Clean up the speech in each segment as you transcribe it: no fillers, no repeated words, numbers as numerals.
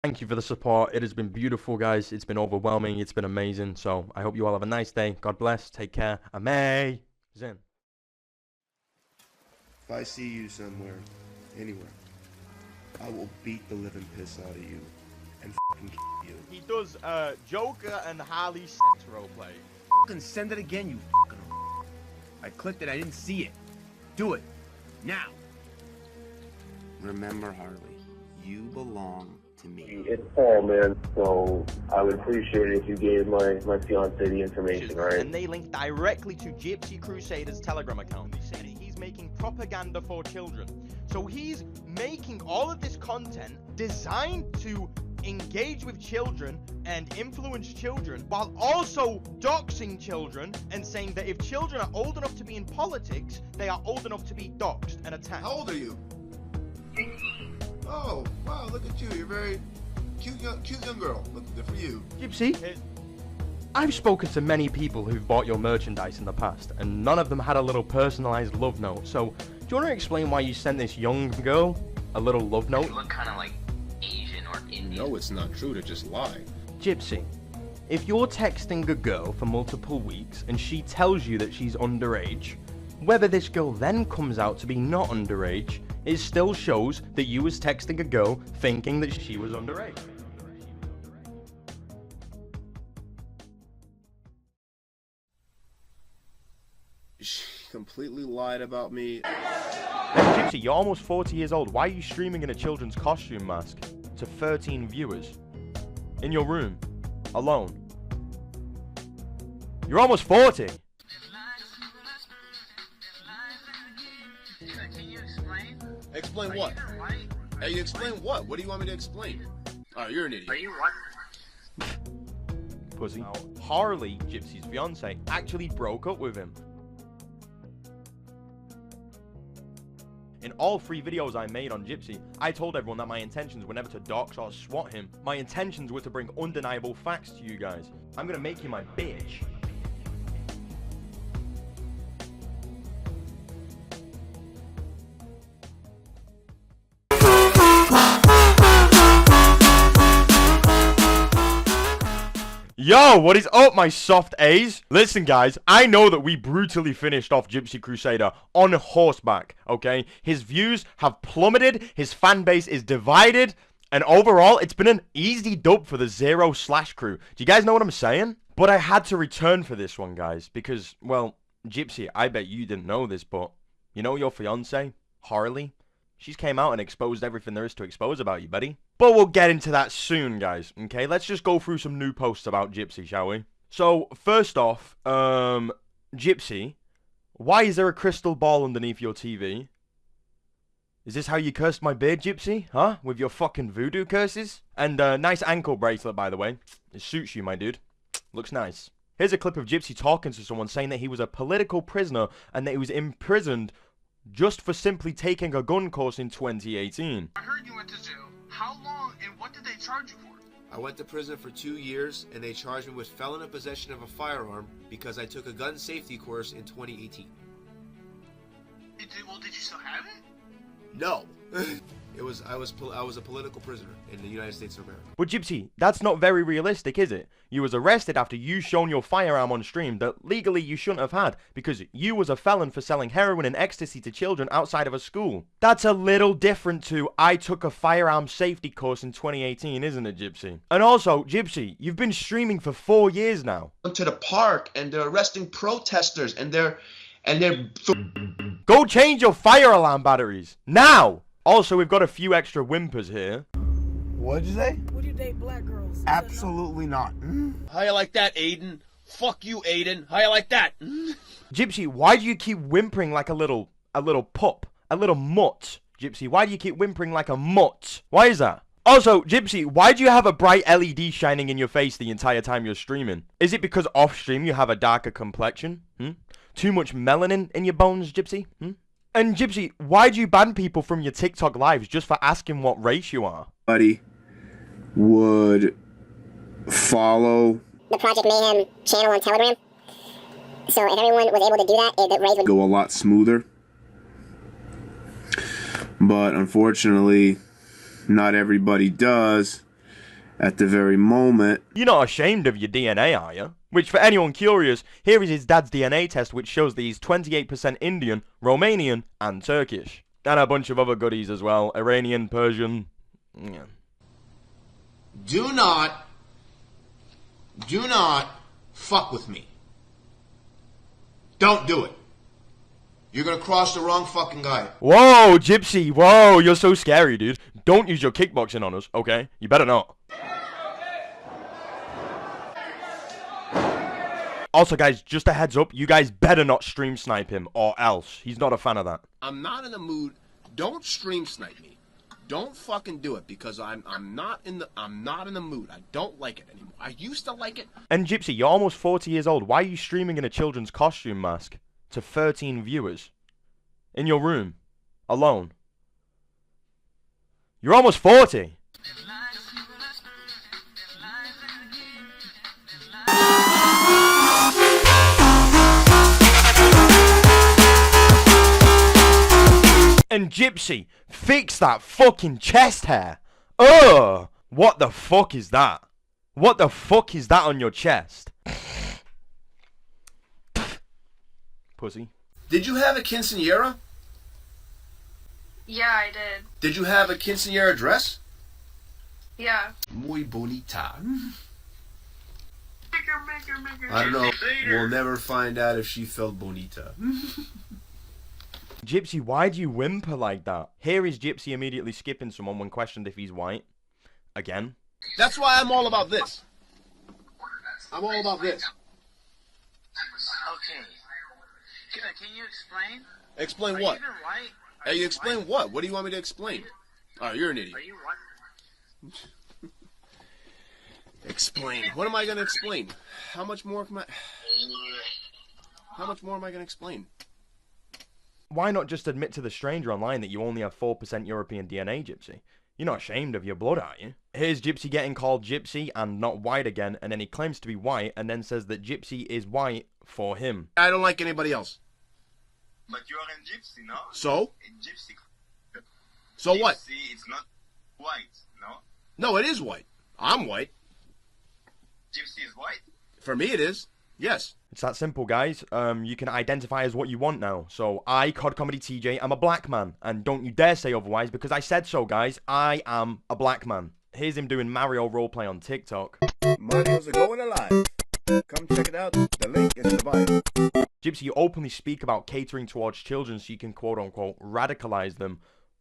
Thank you for the support. It has been beautiful, guys. It's been overwhelming. It's been amazing. So I hope you all have a nice day. God bless. Take care. Amazing. If I see you somewhere, anywhere, I will beat the living piss out of you and fucking kill you. He does Joker and Harley sex roleplay. Fucking send it again, you fucking. I clicked it, I didn't see it. Do it. Now. Remember, Harley, you belong to me. It's Paul, man, so I would appreciate it if you gave my fiance the information, right? And they link directly to Gypsy Crusader's Telegram account. They say that he's making propaganda for children. So he's making all of this content designed to engage with children and influence children while also doxing children and saying that if children are old enough to be in politics, they are old enough to be doxed and attacked. How old are you? Oh, wow, look at you. You're very cute young girl. Look, good for you. Gypsy, I've spoken to many people who've bought your merchandise in the past, and none of them had a little personalized love note. So, do you want to explain why you sent this young girl a little love note? You look kind of like Asian or Indian. No, it's not true to just lie. Gypsy, if you're texting a girl for multiple weeks and she tells you that she's underage, whether this girl then comes out to be not underage, it still shows that you was texting a girl thinking that she was underage. She completely lied about me. Gypsy, you're almost 40 years old. Why are you streaming in a children's costume mask to 13 viewers? In your room. Alone. You're almost 40! Can you explain? Explain what? Hey, you explain what? What do you want me to explain? Alright, you're an idiot. Are you what? Pussy. Now, Harley, Gypsy's fiance, actually broke up with him. In all 3 videos I made on Gypsy, I told everyone that my intentions were never to dox or swat him. My intentions were to bring undeniable facts to you guys. I'm gonna make you my bitch. Yo, what is up, my soft A's? Listen, guys, I know that we brutally finished off Gypsy Crusader on horseback, okay? His views have plummeted, his fan base is divided, and overall, it's been an easy dub for the Zero Slash crew. Do you guys know what I'm saying? But I had to return for this one, guys, because, well, Gypsy, I bet you didn't know this, but you know your fiance, Harley? She's came out and exposed everything there is to expose about you, buddy. But we'll get into that soon, guys, okay? Let's just go through some new posts about Gypsy, shall we? So, first off, Gypsy, why is there a crystal ball underneath your TV? Is this how you cursed my beard, Gypsy? Huh? With your fucking voodoo curses? And, nice ankle bracelet, by the way. It suits you, my dude. Looks nice. Here's a clip of Gypsy talking to someone saying that he was a political prisoner and that he was imprisoned just for simply taking a gun course in 2018. I heard you went to jail. How long and what did they charge you for? I went to prison for 2 years, and they charged me with felon in possession of a firearm because I took a gun safety course in 2018. Did you still have it? No. I was a political prisoner in the United States of America. But Gypsy, that's not very realistic, is it? You was arrested after you shown your firearm on stream that legally you shouldn't have had because you was a felon for selling heroin and ecstasy to children outside of a school. That's a little different to I took a firearm safety course in 2018, isn't it, Gypsy? And also, Gypsy, you've been streaming for 4 years now. To the park and they're arresting protesters and they're Go change your fire alarm batteries now. Also, we've got a few extra whimpers here. What'd you say? Would you date black girls? Absolutely not. How you like that, Aiden? Fuck you, Aiden. How you like that? Gypsy, why do you keep whimpering like a little pup? A little mutt? Gypsy, why do you keep whimpering like a mutt? Why is that? Also, Gypsy, why do you have a bright LED shining in your face the entire time you're streaming? Is it because off stream you have a darker complexion? Too much melanin in your bones, Gypsy? And Gypsy, why do you ban people from your TikTok lives just for asking what race you are? Buddy would follow the Project Mayhem channel on Telegram. So if everyone was able to do that, the raid would go a lot smoother. But unfortunately, not everybody does. At the very moment. You're not ashamed of your DNA, are you? Which, for anyone curious, here is his dad's DNA test, which shows that he's 28% Indian, Romanian, and Turkish. And a bunch of other goodies as well. Iranian, Persian. Yeah. Do not fuck with me. Don't do it. You're gonna cross the wrong fucking guy. Whoa, Gypsy, whoa, you're so scary, dude. Don't use your kickboxing on us, okay? You better not. Also, guys, just a heads up, you guys better not stream snipe him, or else. He's not a fan of that. I'm not in the mood. Don't stream snipe me. Don't fucking do it, because I'm not in the mood. I don't like it anymore. I used to like it. And Gypsy, you're almost 40 years old. Why are you streaming in a children's costume mask to 13 viewers in your room alone? You're almost 40. And Gypsy, fix that fucking chest hair. Ugh! What the fuck is that? What the fuck is that on your chest? Pussy. Did you have a quinceañera? Yeah, I did. Did you have a quinceañera dress? Yeah. Muy bonita. I don't know. We'll never find out if she felt bonita. Gypsy, why do you whimper like that? Here is Gypsy immediately skipping someone when questioned if he's white. Again. That's why I'm all about this. I'm all about this. Okay. Can you explain? Explain Are what? you even white? Hey, you explain what? What do you want me to explain? Oh, you're an idiot. Are you white? Explain. What am I gonna explain? How much more am I gonna explain? Why not just admit to the stranger online that you only have 4% European DNA, Gypsy? You're not ashamed of your blood, are you? Here's Gypsy getting called Gypsy and not white again, and then he claims to be white and then says that Gypsy is white for him. I don't like anybody else. But you are in Gypsy, no? So? In Gypsy. So what? Gypsy, it's not white, no? No, it is white. I'm white. Gypsy is white? For me it is. Yes. It's that simple, guys. You can identify as what you want now. So, I, CodComedyTJ, am a black man. And don't you dare say otherwise, because I said so, guys. I am a black man. Here's him doing Mario roleplay on TikTok. Mario's are going alive. Come check it out. The link is in the bio. Gypsy, you openly speak about catering towards children so you can quote-unquote radicalize them.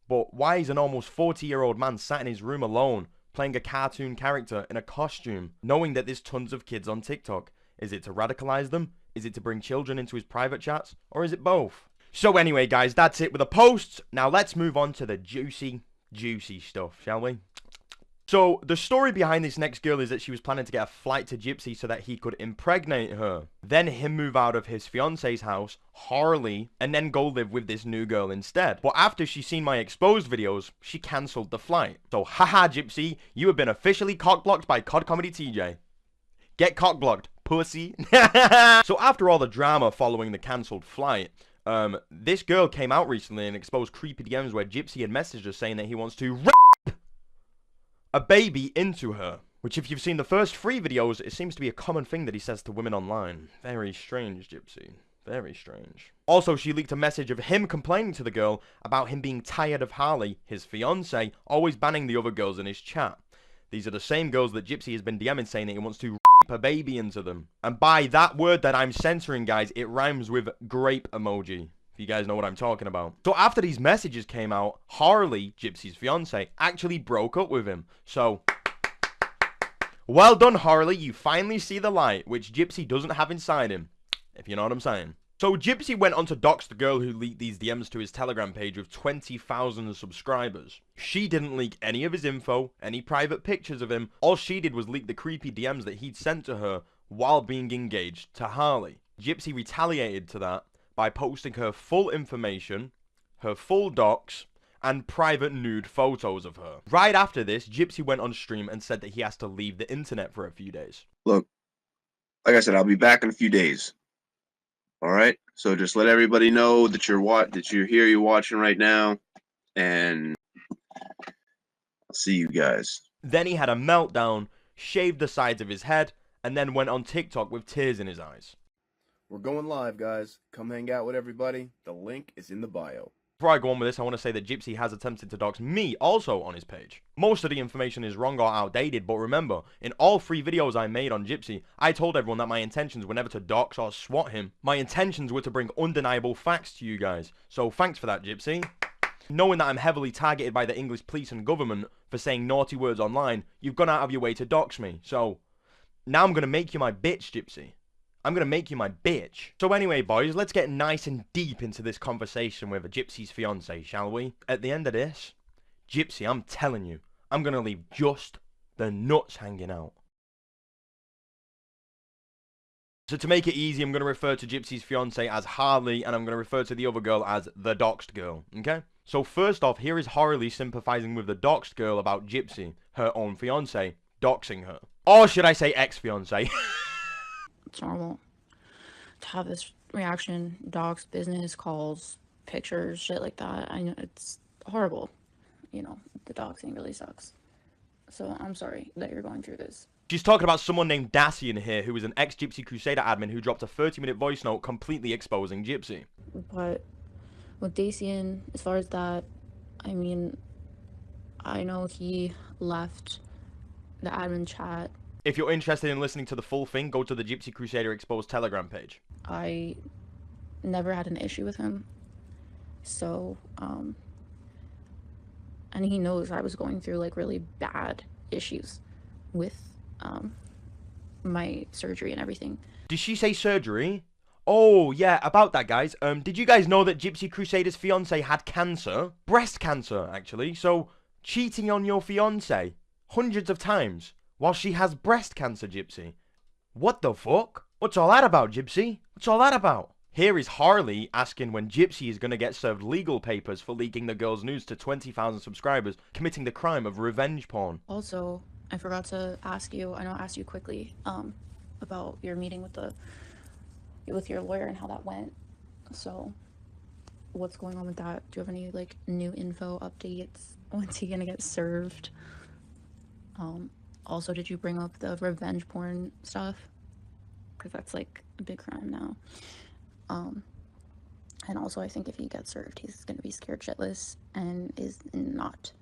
But why is an almost 40-year-old man sat in his room alone, playing a cartoon character in a costume, knowing that there's tons of kids on TikTok? Is it to radicalize them? Is it to bring children into his private chats? Or is it both? So anyway, guys, that's it with the posts. Now let's move on to the juicy stuff, shall we? So, the story behind this next girl is that she was planning to get a flight to Gypsy so that he could impregnate her. Then him move out of his fiance's house, Harley, and then go live with this new girl instead. But after she seen my exposed videos, she cancelled the flight. So, haha Gypsy, you have been officially cock-blocked by CodComedyTJ. Get cock-blocked, pussy. So after all the drama following the cancelled flight, this girl came out recently and exposed creepy DMs where Gypsy had messaged her saying that he wants to rape a baby into her. Which, if you've seen the first 3 videos, it seems to be a common thing that he says to women online. Very strange, Gypsy. Very strange. Also, she leaked a message of him complaining to the girl about him being tired of Harley, his fiancée, always banning the other girls in his chat. These are the same girls that Gypsy has been DMing saying that he wants to rape a baby into them. And by that word that I'm censoring, guys, it rhymes with grape emoji. If you guys know what I'm talking about. So after these messages came out, Harley, Gypsy's fiancé, actually broke up with him. So, well done, Harley. You finally see the light, which Gypsy doesn't have inside him. If you know what I'm saying. So Gypsy went on to dox the girl who leaked these DMs to his Telegram page with 20,000 subscribers. She didn't leak any of his info, any private pictures of him. All she did was leak the creepy DMs that he'd sent to her while being engaged to Harley. Gypsy retaliated to that by posting her full information, her full docs, and private nude photos of her. Right after this, Gypsy went on stream and said that he has to leave the internet for a few days. Look, like I said, I'll be back in a few days. All right, so just let everybody know that you're here, you're watching right now, and I'll see you guys. Then he had a meltdown, shaved the sides of his head, and then went on TikTok with tears in his eyes. We're going live, guys. Come hang out with everybody. The link is in the bio. Before I go on with this, I want to say that Gypsy has attempted to dox me also on his page. Most of the information is wrong or outdated, but remember, in all 3 videos I made on Gypsy, I told everyone that my intentions were never to dox or swat him. My intentions were to bring undeniable facts to you guys. So thanks for that, Gypsy. Knowing that I'm heavily targeted by the English police and government for saying naughty words online, you've gone out of your way to dox me. So now I'm going to make you my bitch, Gypsy. I'm going to make you my bitch. So anyway, boys, let's get nice and deep into this conversation with Gypsy's fiancé, shall we? At the end of this, Gypsy, I'm telling you, I'm going to leave just the nuts hanging out. So to make it easy, I'm going to refer to Gypsy's fiancé as Harley, and I'm going to refer to the other girl as the doxed girl, okay? So first off, here is Harley sympathizing with the doxed girl about Gypsy, her own fiancé, doxing her. Or should I say ex-fiancé? It's normal to have this reaction, dogs, business, calls, pictures, shit like that. I know it's horrible. You know, the doxing really sucks. So I'm sorry that you're going through this. She's talking about someone named Dacian here, who is an ex-Gypsy Crusader admin who dropped a 30-minute voice note completely exposing Gypsy. But with Dacian, as far as that, I mean, I know he left the admin chat. If you're interested in listening to the full thing, go to the Gypsy Crusader Exposed Telegram page. I never had an issue with him. So, and he knows I was going through like really bad issues with my surgery and everything. Did she say surgery? Oh, yeah, about that, guys. Did you guys know that Gypsy Crusader's fiancé had cancer? Breast cancer, actually. So, cheating on your fiancé hundreds of times while she has breast cancer, Gypsy. What the fuck? What's all that about, Gypsy? What's all that about? Here is Harley asking when Gypsy is going to get served legal papers for leaking the girl's news to 20,000 subscribers, committing the crime of revenge porn. Also, I forgot to ask you, I know I asked you quickly, about your meeting with your lawyer and how that went. So, what's going on with that? Do you have any, like, new info, updates? When's he gonna get served? Also, did you bring up the revenge porn stuff? Because that's, like, a big crime now. And also, I think if he gets served, he's gonna be scared shitless and is not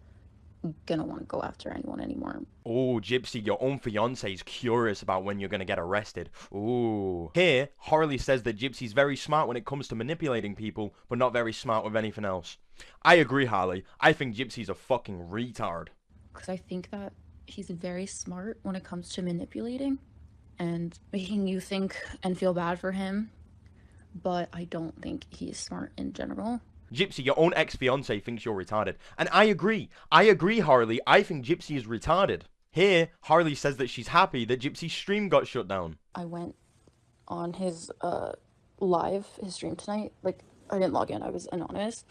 gonna want to go after anyone anymore. Oh, Gypsy, your own fiance is curious about when you're gonna get arrested. Ooh. Here, Harley says that Gypsy's very smart when it comes to manipulating people, but not very smart with anything else. I agree, Harley. I think Gypsy's a fucking retard. Because I think that he's very smart when it comes to manipulating and making you think and feel bad for him, but I don't think he's smart in general. Gypsy, your own ex-fiance thinks you're retarded. And I agree. I agree, Harley. I think Gypsy is retarded. Here, Harley says that she's happy that Gypsy's stream got shut down. I went on his his stream tonight. Like, I didn't log in. I was anonymous.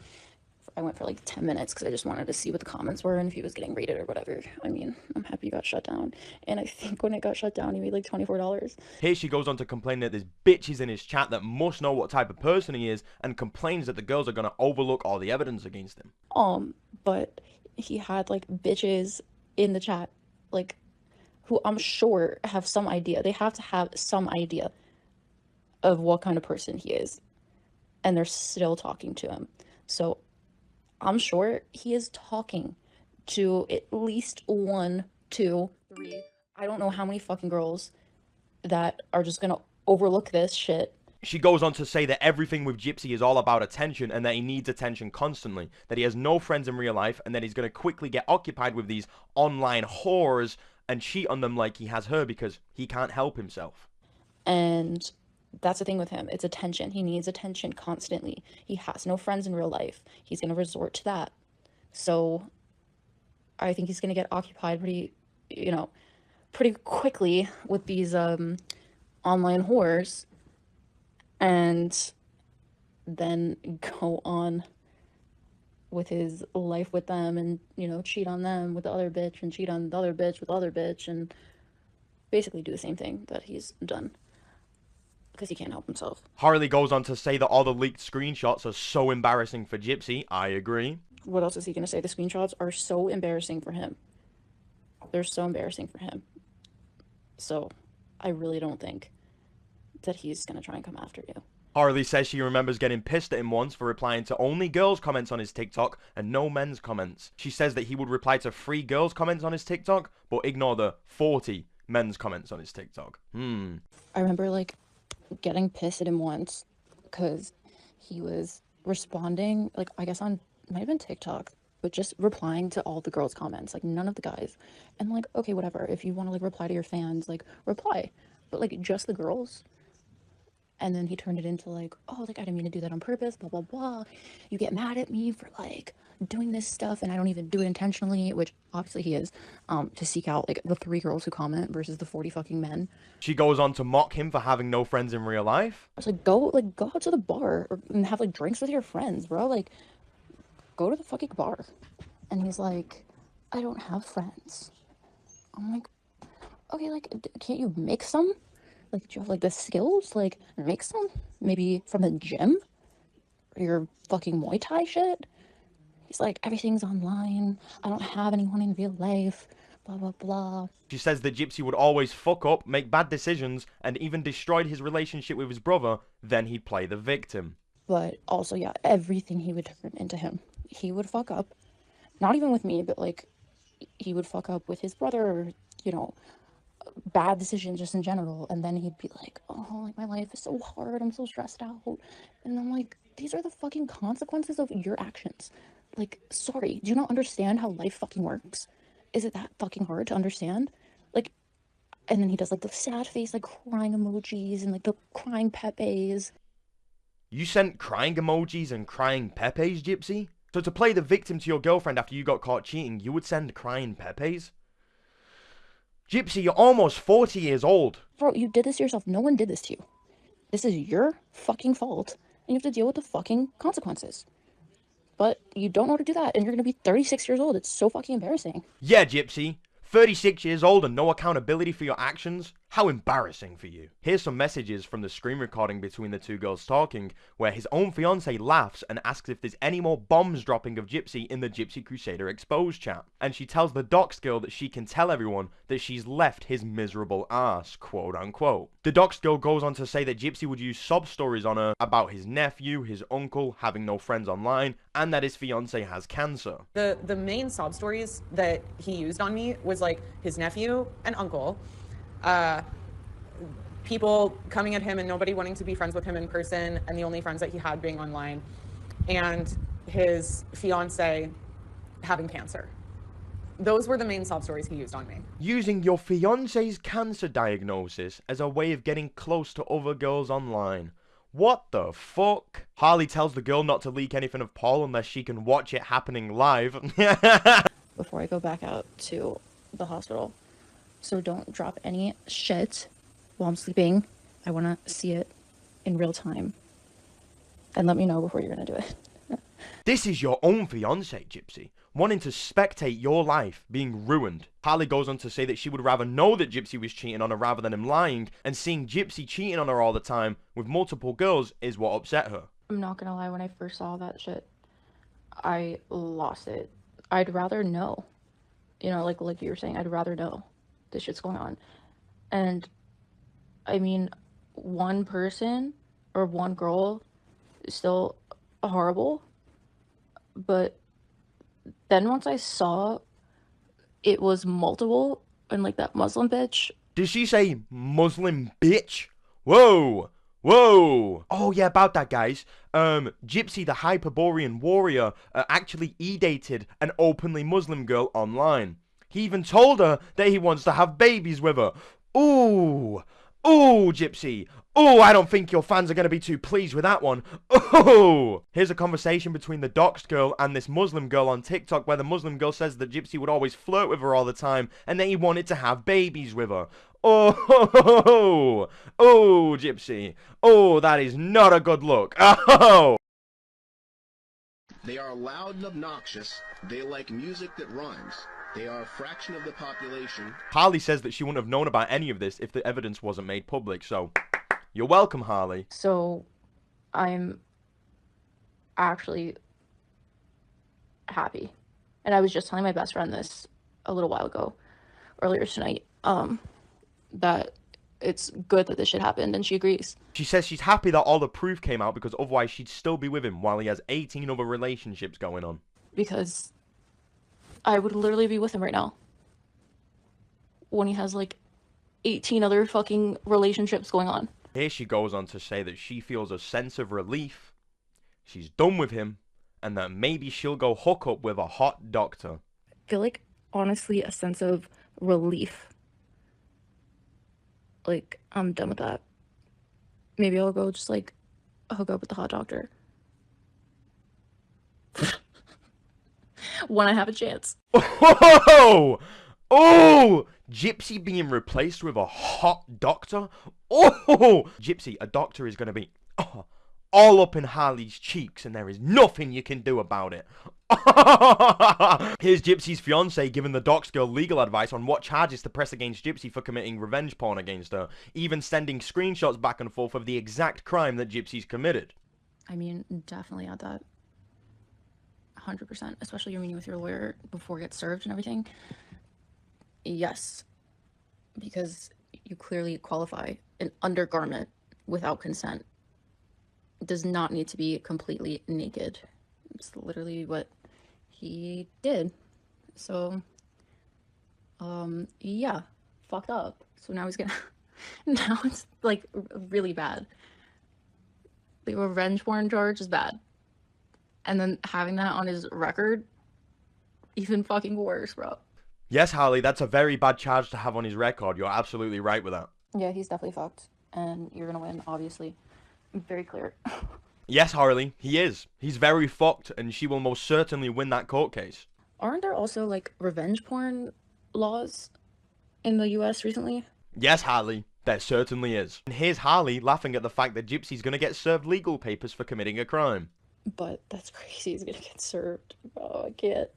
I went for like 10 minutes because I just wanted to see what the comments were and if he was getting rated or whatever. I mean, I'm happy he got shut down. And I think when it got shut down, he made like $24. Here she goes on to complain that there's bitches in his chat that must know what type of person he is and complains that the girls are going to overlook all the evidence against him. But he had like bitches in the chat, like, who I'm sure have some idea. They have to have some idea of what kind of person he is. And they're still talking to him. So I'm sure he is talking to at least 1, 2, 3. I don't know how many fucking girls that are just gonna overlook this shit. She goes on to say that everything with Gypsy is all about attention and that he needs attention constantly, that he has no friends in real life and that he's going to quickly get occupied with these online whores and cheat on them like he has her because he can't help himself. And that's the thing with him. It's attention. He needs attention constantly. He has no friends in real life. He's going to resort to that. So I think he's going to get occupied pretty quickly with these online whores and then go on with his life with them and, cheat on them with the other bitch and cheat on the other bitch with the other bitch and basically do the same thing that he's done. Because he can't help himself. Harley goes on to say that all the leaked screenshots are so embarrassing for Gypsy. I agree. What else is he going to say? The screenshots are so embarrassing for him. They're so embarrassing for him. So I really don't think that he's gonna try and come after you. Harley says she remembers getting pissed at him once for replying to only girls' comments on his TikTok and no men's comments. She says that he would reply to 3 girls' comments on his TikTok, but ignore the 40 men's comments on his TikTok. I remember, like, getting pissed at him once because he was responding, like, I guess on, might have been TikTok, but just replying to all the girls' comments, like, none of the guys. And, like, okay, whatever. If you want to, like, reply to your fans, like, reply. But, like, just the girls. And then he turned it into like, oh, like, I didn't mean to do that on purpose, blah, blah, blah. You get mad at me for, like, doing this stuff, and I don't even do it intentionally, which obviously he is, to seek out, like, the 3 girls who comment versus the 40 fucking men. She goes on to mock him for having no friends in real life. I was like, go out to the bar and have, like, drinks with your friends, bro. Like, go to the fucking bar. And he's like, I don't have friends. I'm like, okay, like, can't you make some? Like, do you have, like, the skills? Like, make some? Maybe from the gym? Or your fucking Muay Thai shit? He's like, everything's online. I don't have anyone in real life. Blah, blah, blah. She says that Gypsy would always fuck up, make bad decisions, and even destroyed his relationship with his brother. Then he'd play the victim. But also, yeah, everything he would turn into him. He would fuck up. Not even with me, but, like, he would fuck up with his brother, or, you know, bad decisions just in general, and then he'd be like, oh, like, my life is so hard, I'm so stressed out, and I'm like, these are the fucking consequences of your actions. Like, sorry, do you not understand how life fucking works? Is it that fucking hard to understand? Like, and then he does, like, the sad face, like, crying emojis and, like, the crying pepes. You sent crying emojis and crying pepes, Gypsy? So to play the victim to your girlfriend after you got caught cheating, you would send crying pepes? Gypsy, you're almost 40 years old. Bro, you did this to yourself. No one did this to you. This is your fucking fault, and you have to deal with the fucking consequences. But you don't know how to do that, and you're gonna be 36 years old. It's so fucking embarrassing. Yeah, Gypsy. 36 years old and no accountability for your actions? How embarrassing for you. Here's some messages from the screen recording between the 2 girls talking, where his own fiancé laughs and asks if there's any more bombs dropping of Gypsy in the Gypsy Crusader exposed chat. And she tells the doxed girl that she can tell everyone that she's left his miserable ass, quote unquote. The doxed girl goes on to say that Gypsy would use sob stories on her about his nephew, his uncle, having no friends online, and that his fiancé has cancer. The main sob stories that he used on me was like his nephew and uncle, people coming at him and nobody wanting to be friends with him in person, and the only friends that he had being online, and his fiance having cancer. Those were the main sob stories he used on me. Using your fiance's cancer diagnosis as a way of getting close to other girls online. What the fuck? Harley tells the girl not to leak anything of Paul unless she can watch it happening live. Before I go back out to the hospital. So don't drop any shit while I'm sleeping. I want to see it in real time. And let me know before you're going to do it. This is your own fiancé, Gypsy, wanting to spectate your life being ruined. Harley goes on to say that she would rather know that Gypsy was cheating on her rather than him lying, and seeing Gypsy cheating on her all the time with multiple girls is what upset her. I'm not going to lie, when I first saw that shit, I lost it. I'd rather know. You know, like you were saying, I'd rather know this shit's going on. And, I mean, one person or one girl is still horrible. But then once I saw it was multiple, and, like, that Muslim bitch. Did she say Muslim bitch? Whoa! Whoa! Oh yeah, about that, guys. Gypsy, the Hyperborean warrior, actually e-dated an openly Muslim girl online. He even told her that he wants to have babies with her. Ooh! Ooh, Gypsy! Ooh, I don't think your fans are going to be too pleased with that one. Ooh! Here's a conversation between the doxed girl and this Muslim girl on TikTok, where the Muslim girl says that Gypsy would always flirt with her all the time, and that he wanted to have babies with her. Oh, oh, Gypsy. Oh, that is not a good look. Oh! They are loud and obnoxious. They like music that rhymes. They are a fraction of the population. Harley says that she wouldn't have known about any of this if the evidence wasn't made public, so you're welcome, Harley. So, I'm actually happy. And I was just telling my best friend this a little while ago. earlier tonight, that it's good that this shit happened, and she agrees. She says she's happy that all the proof came out because otherwise she'd still be with him while he has 18 other relationships going on. Because I would literally be with him right now when he has like 18 other fucking relationships going on. Here she goes on to say that she feels a sense of relief, she's done with him, and that maybe she'll go hook up with a hot doctor. I feel like, honestly, a sense of relief. Like, I'm done with that. Maybe I'll go just like hook up with the hot doctor when I have a chance. Oh! Oh! Gypsy being replaced with a hot doctor? Oh! Gypsy, a doctor is going to be all up in Harley's cheeks and there is nothing you can do about it. Here's Gypsy's fiance giving the docs girl legal advice on what charges to press against Gypsy for committing revenge porn against her, even sending screenshots back and forth of the exact crime that Gypsy's committed. I mean, definitely add that. 100%, especially your meeting with your lawyer before it gets served and everything. Yes, because you clearly qualify. An undergarment without consent does not need to be completely naked. It's literally what he did. So, yeah, fucked up. So now he's gonna, now it's like really bad. The revenge porn charge is bad. And then having that on his record, even fucking worse, bro. Yes, Harley, that's a very bad charge to have on his record. You're absolutely right with that. Yeah, he's definitely fucked. And you're gonna win, obviously. Very clear. Yes, Harley, he is. He's very fucked, and she will most certainly win that court case. Aren't there also, like, revenge porn laws in the US recently? Yes, Harley, there certainly is. And here's Harley laughing at the fact that Gypsy's gonna get served legal papers for committing a crime. But that's crazy. He's gonna get served. Oh, I can't.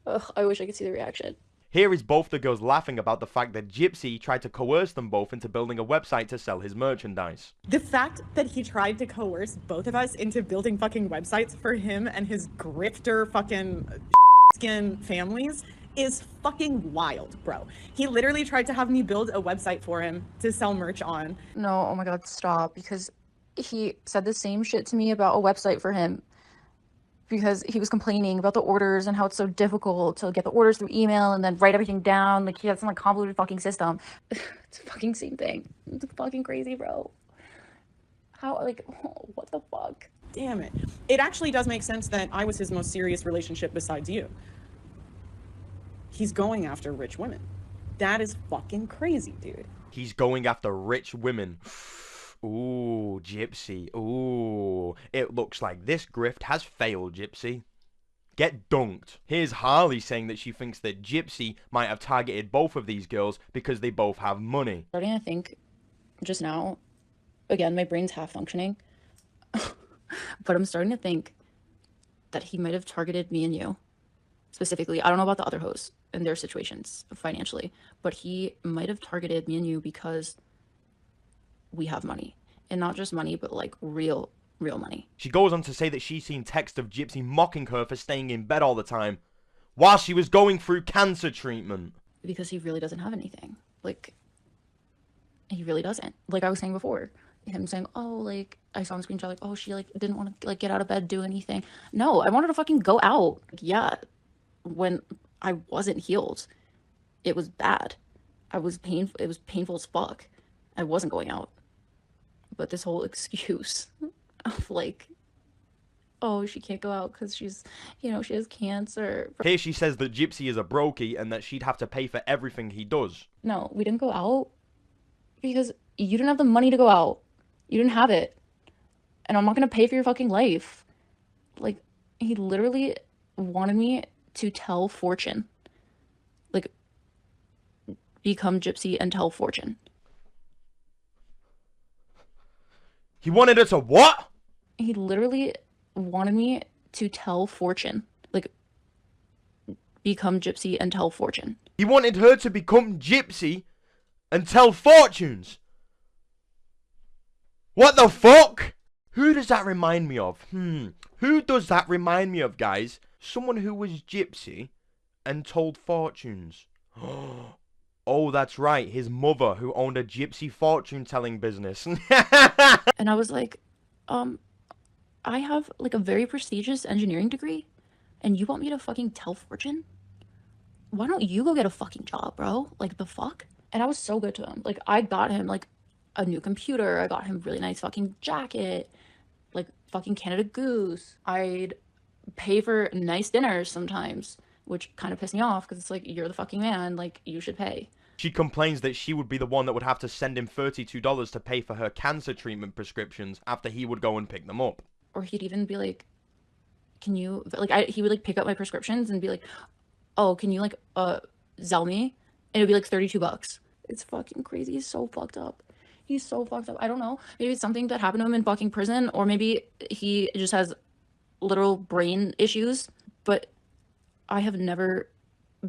Ugh, I wish I could see the reaction. Here is both the girls laughing about the fact that Gypsy tried to coerce them both into building a website to sell his merchandise. The fact that he tried to coerce both of us into building fucking websites for him and his grifter fucking skin families is fucking wild, bro. He literally tried to have me build a website for him to sell merch on. No, oh my god, stop. Because he said the same shit to me about a website for him. Because he was complaining about the orders and how it's so difficult to get the orders through email and then write everything down. Like, he has some, like, convoluted fucking system. It's the fucking same thing. It's fucking crazy, bro. How, like, what the fuck? Damn it. It actually does make sense that I was his most serious relationship besides you. He's going after rich women. That is fucking crazy, dude. He's going after rich women. Ooh, Gypsy. Ooh. It looks like this grift has failed, Gypsy. Get dunked. Here's Harley saying that she thinks that Gypsy might have targeted both of these girls because they both have money. Starting to think just now, again, my brain's half functioning, but I'm starting to think that he might have targeted me and you. Specifically, I don't know about the other hosts and their situations financially, but he might have targeted me and you because we have money. And not just money, but like real money. She goes on to say that she's seen texts of Gypsy mocking her for staying in bed all the time while she was going through cancer treatment. Because he really doesn't have anything. Like, he really doesn't. Like I was saying before, him saying, oh, like, I saw on screenshot, like, oh, she, like, didn't want to, like, get out of bed, do anything. No, I wanted to fucking go out. Yeah, when I wasn't healed, it was bad. It was painful as fuck. I wasn't going out. But this whole excuse of like, oh, she can't go out because she's, you know, she has cancer. Here she says that Gypsy is a brokey and that she'd have to pay for everything he does. No, we didn't go out because you didn't have the money to go out. You didn't have it. And I'm not going to pay for your fucking life. Like, he literally wanted me to tell Fortune. Like, become Gypsy and tell Fortune. He wanted her to what? He literally wanted me to tell Fortune. Like, become Gypsy and tell Fortune. He wanted her to become Gypsy and tell fortunes. What the fuck? Who does that remind me of? Who does that remind me of, guys? Someone who was Gypsy and told fortunes. Oh, that's right. His mother, who owned a gypsy fortune-telling business. And I was like, I have like a very prestigious engineering degree, and you want me to fucking tell fortune? Why don't you go get a fucking job, bro? Like, the fuck? And I was so good to him. Like, I got him like a new computer. I got him really nice fucking jacket, like fucking Canada Goose. I'd pay for nice dinners sometimes, which kind of pissed me off because it's like, you're the fucking man, like, you should pay. She complains that she would be the one that would have to send him $32 to pay for her cancer treatment prescriptions after he would go and pick them up. Or he'd even be like, can you, like, he would like pick up my prescriptions and be like, oh, can you like Zelle me? And it'd be like $32. It's fucking crazy. He's so fucked up. He's so fucked up. I don't know. Maybe it's something that happened to him in fucking prison, or maybe he just has literal brain issues, but I have never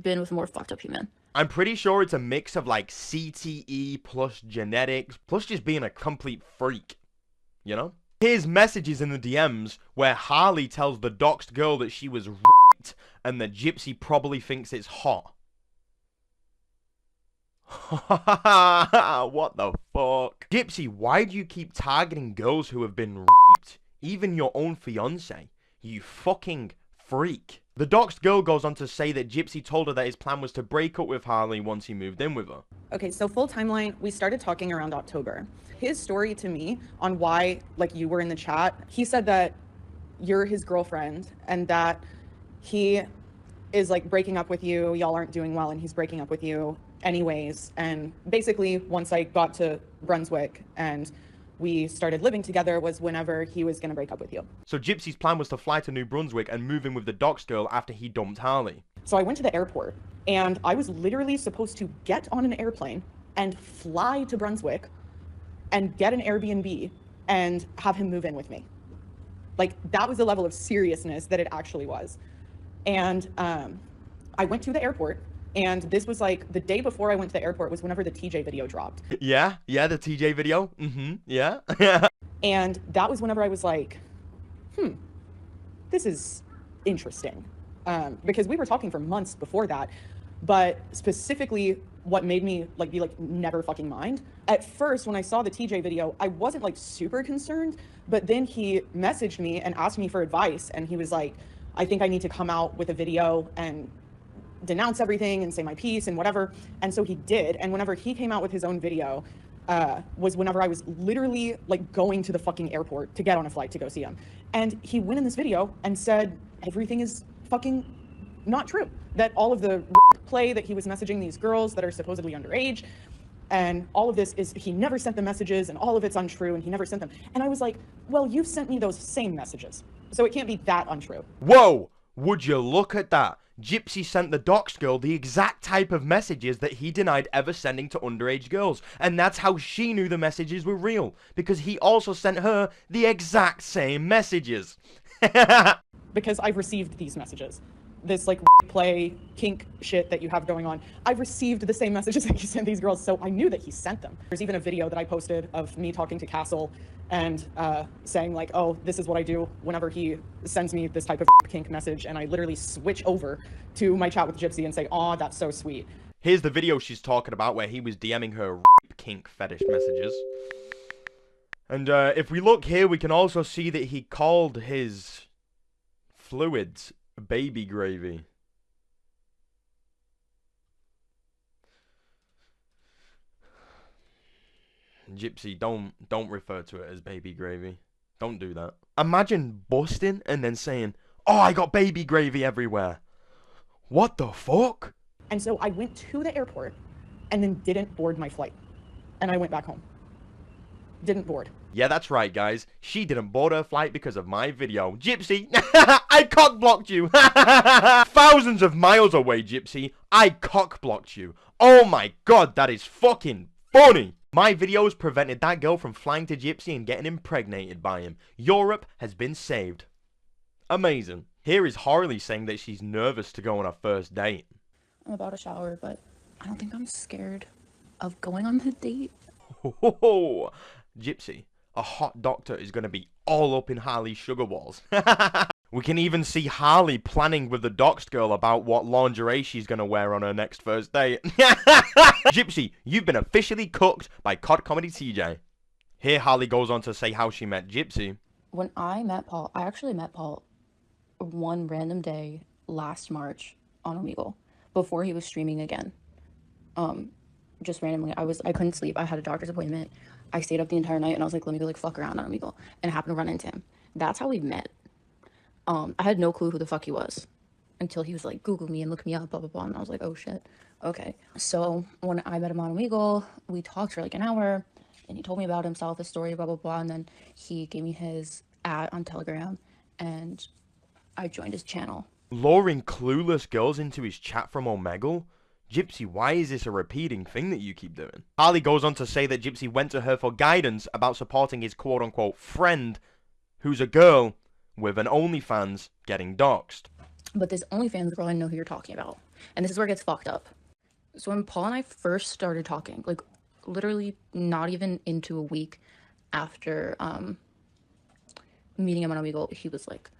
been with a more fucked up human. I'm pretty sure it's a mix of like CTE plus genetics plus just being a complete freak, you know? Here's messages in the DMs where Harley tells the doxed girl that she was raped and that Gypsy probably thinks it's hot. What the fuck? Gypsy, why do you keep targeting girls who have been raped? Even your own fiance. You fucking freak. The doxed girl goes on to say that Gypsy told her that his plan was to break up with Harley once he moved in with her. Okay, so full timeline, we started talking around October. His story to me on why, like, you were in the chat, he said that you're his girlfriend and that he is like breaking up with you, y'all aren't doing well, and he's breaking up with you anyways. And basically, once I got to Brunswick and we started living together was whenever he was going to break up with you. So Gypsy's plan was to fly to New Brunswick and move in with the doxed girl after he dumped Harley. So I went to the airport, and I was literally supposed to get on an airplane and fly to Brunswick and get an Airbnb and have him move in with me. Like, that was the level of seriousness that it actually was. And I went to the airport, and this was like the day before I went to the airport was whenever the TJ video dropped. Yeah, the TJ video. Yeah. And that was whenever I was like, this is interesting. Because we were talking for months before that, but specifically what made me like be like, never fucking mind. At first, when I saw the TJ video, I wasn't like super concerned, but then he messaged me and asked me for advice. And he was like, I think I need to come out with a video and denounce everything and say my piece and whatever. And so he did. And whenever he came out with his own video, was whenever I was literally like going to the fucking airport to get on a flight to go see him. And he went in this video and said everything is fucking not true. That all of the play that he was messaging these girls that are supposedly underage, and all of this is, he never sent the messages, and all of it's untrue, and he never sent them. And I was like, well, you've sent me those same messages, so it can't be that untrue. Whoa! Would you look at that? Gypsy sent the doxed girl the exact type of messages that he denied ever sending to underage girls. And that's how she knew the messages were real. Because he also sent her the exact same messages. Because I've received these messages. This like play kink shit that you have going on. I've received the same messages that you sent these girls, so I knew that he sent them. There's even a video that I posted of me talking to Castle and saying like, oh, this is what I do whenever he sends me this type of kink message, and I literally switch over to my chat with Gypsy and say, aw, that's so sweet. Here's the video she's talking about where he was DMing her kink fetish messages. And if we look here, we can also see that he called his fluids baby gravy. Gypsy, don't refer to it as baby gravy. Don't do that. Imagine busting and then saying, oh, I got baby gravy everywhere. What the fuck? And so I went to the airport and then didn't board my flight. And I went back home. Didn't board. Yeah, that's right, guys. She didn't board her flight because of my video. Gypsy, I cock-blocked you. Thousands of miles away, Gypsy. I cock-blocked you. Oh my god, that is fucking funny. My videos prevented that girl from flying to Gypsy and getting impregnated by him. Europe has been saved. Amazing. Here is Harley saying that she's nervous to go on a first date. I'm about to shower, but I don't think I'm scared of going on the date. Ho, Gypsy, a hot doctor is going to be all up in Harley's sugar walls. We can even see Harley planning with the doxed girl about what lingerie she's gonna wear on her next first date. Gypsy, you've been officially cooked by CodComedyTJ. Here Harley goes on to say how she met Gypsy. When I met Paul, I actually met Paul one random day last March on Omegle before he was streaming again. Just randomly, I couldn't sleep. I had a doctor's appointment. I stayed up the entire night and I was like, let me go like fuck around on Omegle, and I happened to run into him. That's how we met. I had no clue who the fuck he was until he was like, Google me and look me up, blah, blah, blah. And I was like, oh shit. Okay. So when I met him on Omegle, we talked for like an hour and he told me about himself, his story, blah, blah, blah. And then he gave me his ad on Telegram and I joined his channel. Luring clueless girls into his chat from Omegle? Gypsy, why is this a repeating thing that you keep doing? Harley goes on to say that Gypsy went to her for guidance about supporting his quote-unquote friend, who's a girl with an OnlyFans getting doxxed. But this OnlyFans girl, I know who you're talking about. And this is where it gets fucked up. So when Paul and I first started talking, like literally not even into a week after meeting him on Omegle, he was like,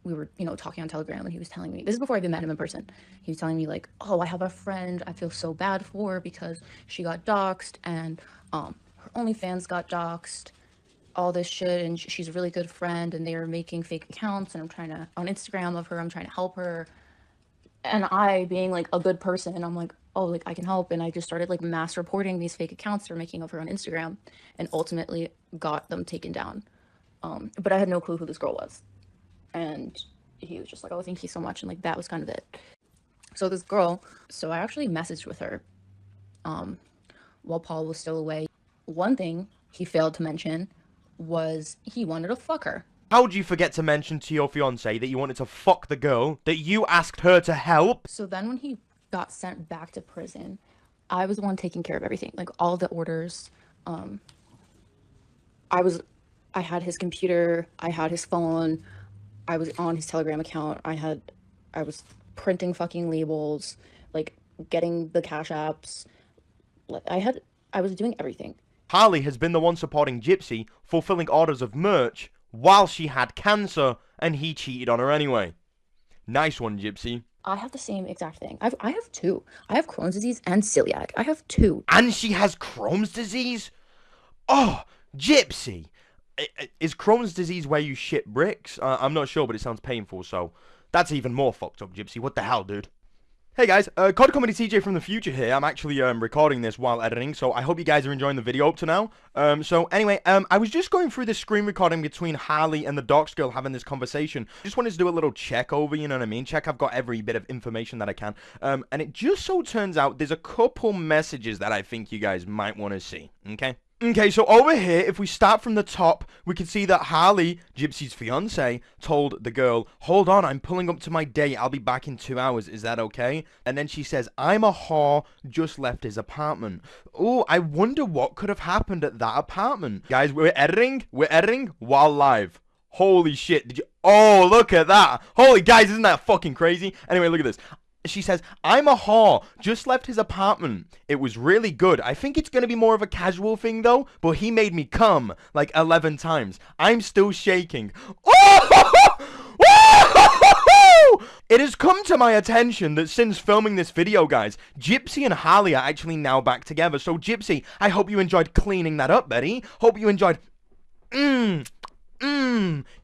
we were, talking on Telegram, and he was telling me, this is before I even met him in person, he was telling me like, oh, I have a friend I feel so bad for because she got doxxed and her OnlyFans got doxxed, all this shit, and she's a really good friend, and they were making fake accounts, and I'm trying to, on Instagram of her, I'm trying to help her. And I, being like a good person, I'm like, oh, like I can help. And I just started like mass reporting these fake accounts they're making of her on Instagram, and ultimately got them taken down. But I had no clue who this girl was. And he was just like, oh, thank you so much. And like, that was kind of it. So this girl, so I actually messaged with her while Paul was still away. One thing he failed to mention was he wanted to fuck her. How'd you forget to mention to your fiance that you wanted to fuck the girl, that you asked her to help? So then when he got sent back to prison, I was the one taking care of everything, like all the orders. I had his computer, I had his phone, I was on his Telegram account, I was printing fucking labels, like getting the cash apps. I was doing everything. Harley has been the one supporting Gypsy, fulfilling orders of merch while she had cancer, and he cheated on her anyway. Nice one, Gypsy. I have the same exact thing. I have two. I have Crohn's disease and celiac. I have two. And she has Crohn's disease? Oh, Gypsy. Is Crohn's disease where you shit bricks? I'm not sure, but it sounds painful, so that's even more fucked up, Gypsy. What the hell, dude? Hey guys, CodComedyTJ from the future here. I'm actually recording this while editing, so I hope you guys are enjoying the video up to now. So anyway, I was just going through the screen recording between Harley and the dox girl having this conversation. Just wanted to do a little check over, you know what I mean? Check I've got every bit of information that I can. And it just so turns out there's a couple messages that I think you guys might want to see, okay? Okay, so over here, if we start from the top, we can see that Harley, Gypsy's fiance, told the girl, hold on, I'm pulling up to my date, I'll be back in 2 hours, is that okay? And then she says, I'm a whore, just left his apartment. Oh, I wonder what could have happened at that apartment. Guys, we're editing while live. Holy shit, did you, oh, look at that. Holy, guys, isn't that fucking crazy? Anyway, look at this. She says, I'm a whore, just left his apartment. It was really good. I think it's going to be more of a casual thing, though, but he made me come like 11 times. I'm still shaking. Oh! It has come to my attention that since filming this video, guys, Gypsy and Harley are actually now back together. So, Gypsy, I hope you enjoyed cleaning that up, Betty. Hope you enjoyed...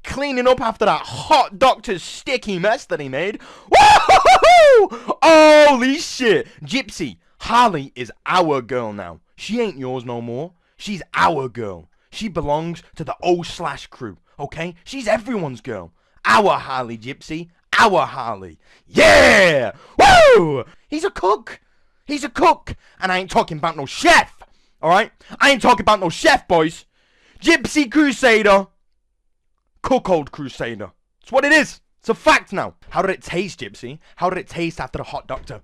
cleaning up after that hot doctor's sticky mess that he made. Woo-hoo-hoo-hoo! Holy shit! Gypsy, Harley is our girl now. She ain't yours no more. She's our girl. She belongs to the O/ crew, okay? She's everyone's girl. Our Harley, Gypsy. Our Harley. Yeah! Woo! He's a cook. He's a cook. And I ain't talking about no chef. Alright? I ain't talking about no chef, boys. Gypsy Crusader. Cook-old Crusader. It's what it is. It's a fact now. How did it taste, Gypsy? How did it taste after the hot doctor?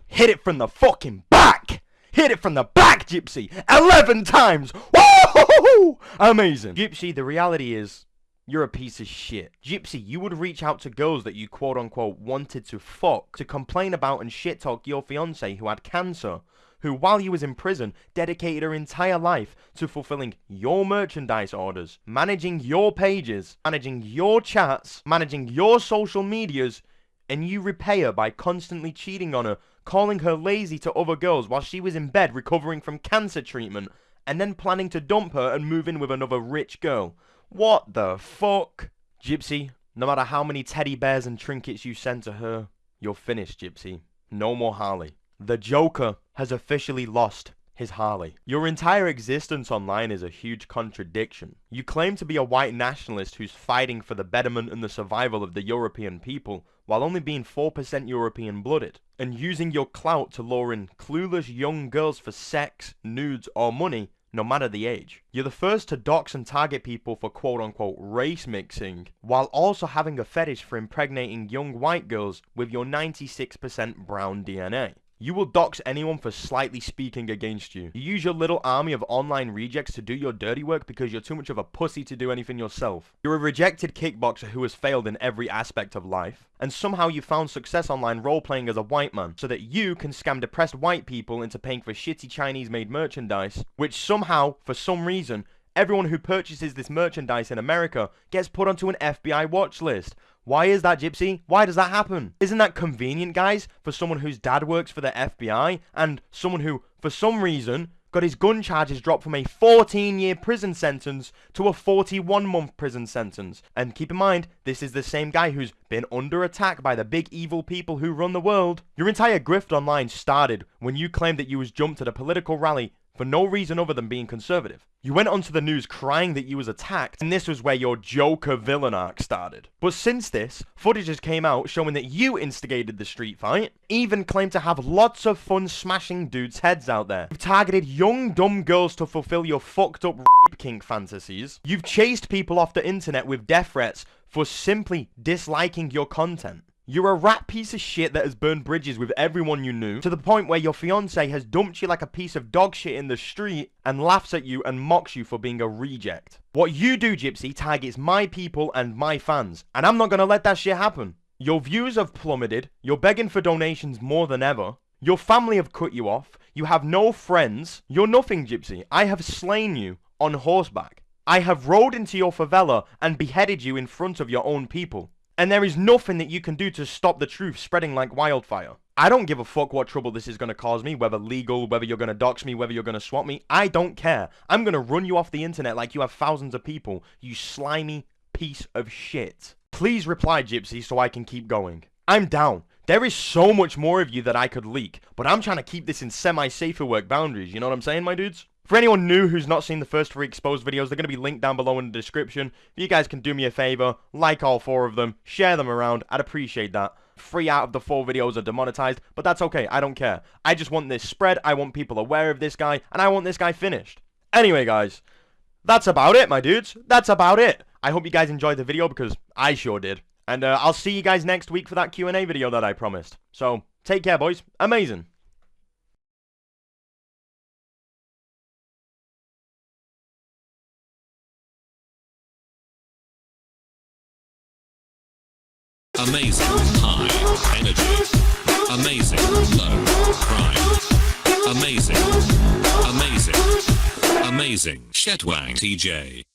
Hit it from the fucking back. Hit it from the back, Gypsy. 11 times. Woo! Amazing. Gypsy, the reality is, You're a piece of shit. Gypsy, you would reach out to girls that you quote-unquote wanted to fuck to complain about and shit-talk your fiancé who had cancer, who while he was in prison dedicated her entire life to fulfilling your merchandise orders, managing your pages, managing your chats, managing your social medias, and you repay her by constantly cheating on her, calling her lazy to other girls while she was in bed recovering from cancer treatment, and then planning to dump her and move in with another rich girl. What the fuck? Gypsy, no matter how many teddy bears and trinkets you send to her, you're finished, Gypsy. No more Harley. The Joker has officially lost his Harley. Your entire existence online is a huge contradiction. You claim to be a white nationalist who's fighting for the betterment and the survival of the European people, while only being 4% European blooded, and using your clout to lure in clueless young girls for sex, nudes, or money, no matter the age. You're the first to dox and target people for quote-unquote race mixing, while also having a fetish for impregnating young white girls with your 96% brown DNA. You will dox anyone for slightly speaking against you. You use your little army of online rejects to do your dirty work because you're too much of a pussy to do anything yourself. You're a rejected kickboxer who has failed in every aspect of life, and somehow you found success online role-playing as a white man so that you can scam depressed white people into paying for shitty Chinese-made merchandise, which somehow, for some reason, everyone who purchases this merchandise in America gets put onto an FBI watch list. Why is that, Gypsy? Why does that happen? Isn't that convenient, guys, for someone whose dad works for the FBI and someone who, for some reason, got his gun charges dropped from a 14-year prison sentence to a 41-month prison sentence? And keep in mind, this is the same guy who's been under attack by the big evil people who run the world. Your entire grift online started when you claimed that you was jumped at a political rally for no reason other than being conservative. You went onto the news crying that you was attacked, and this was where your Joker villain arc started. But since this, footage has came out showing that you instigated the street fight, even claimed to have lots of fun smashing dudes' heads out there. You've targeted young dumb girls to fulfill your fucked up rape kink fantasies. You've chased people off the internet with death threats for simply disliking your content. You're a rat piece of shit that has burned bridges with everyone you knew, to the point where your fiancé has dumped you like a piece of dog shit in the street and laughs at you and mocks you for being a reject. What you do, Gypsy, targets my people and my fans, and I'm not gonna let that shit happen. Your views have plummeted, you're begging for donations more than ever, your family have cut you off, you have no friends, you're nothing, Gypsy. I have slain you on horseback. I have rode into your favela and beheaded you in front of your own people. And there is nothing that you can do to stop the truth spreading like wildfire. I don't give a fuck what trouble this is going to cause me, whether legal, whether you're going to dox me, whether you're going to swap me. I don't care. I'm going to run you off the internet like you have thousands of people, you slimy piece of shit. Please reply, Gypsy, so I can keep going. I'm down. There is so much more of you that I could leak, but I'm trying to keep this in semi-safer work boundaries, you know what I'm saying, my dudes? For anyone new who's not seen the first 3 exposed videos, they're going to be linked down below in the description. If you guys can do me a favor, like all 4 of them, share them around, I'd appreciate that. 3 out of the 4 videos are demonetized, but that's okay, I don't care. I just want this spread, I want people aware of this guy, and I want this guy finished. Anyway, guys, that's about it, my dudes. That's about it. I hope you guys enjoyed the video, because I sure did. And I'll see you guys next week for that Q&A video that I promised. So, take care, boys. Amazing. Amazing high energy. Amazing low crime. Amazing. Amazing. Amazing. CodComedyTJ.